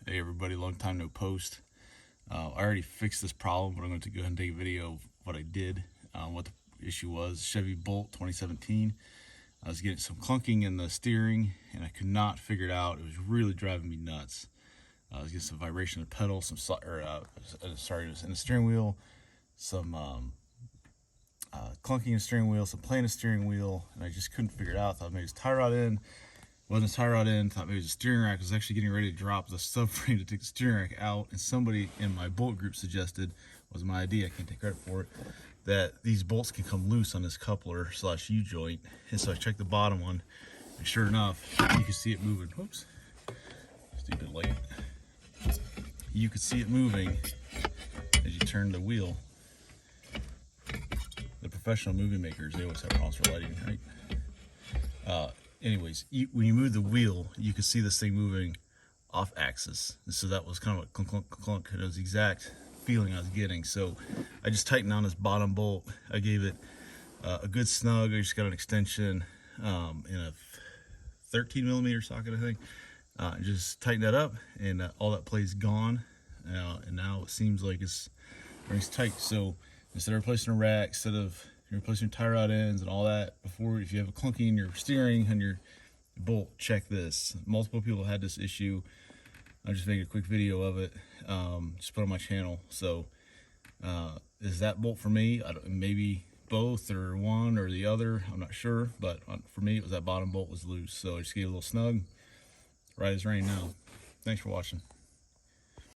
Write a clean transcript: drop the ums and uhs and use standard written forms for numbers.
Hey everybody, long time no post. I already fixed this problem, but I'm going to go ahead and take a video of what I did, what the issue was. Chevy Bolt 2017. I was getting some clunking in the steering, and I could not figure it out. It was really driving me nuts. I was getting some vibration in the pedal, it was in the steering wheel, some clunking in the steering wheel, some play in the steering wheel, and I just couldn't figure it out. I thought maybe it's tie rod in. Wasn't a tie rod in, thought maybe it was a steering rack. I was actually getting ready to drop the subframe to take the steering rack out, and somebody in my bolt group suggested, was my idea, I can't take credit for it, that these bolts can come loose on this coupler / U-joint. And so I checked the bottom one, and sure enough, you can see it moving. Whoops, stupid light. You could see it moving as you turn the wheel. The professional movie makers, they always have problems for lighting, right? Anyways, when you move the wheel, you can see this thing moving off axis. And so that was kind of what clunk, clunk, clunk. It was the exact feeling I was getting. So I just tightened on this bottom bolt. I gave it a good snug. I just got an extension in a 13mm socket, I think. Just tighten that up, and all that play's gone. And now it seems like it's tight. So instead of replacing a rack, instead of replacing tie rod ends and all that before, if you have a clunky in your steering and your bolt, check this. Multiple people had this issue. I'm just making a quick video of it, just put on my channel. So is that bolt for me? Maybe both or one or the other, I'm not sure, but for me it was that bottom bolt was loose. So I just gave it a little snug, right as rain now. Thanks for watching.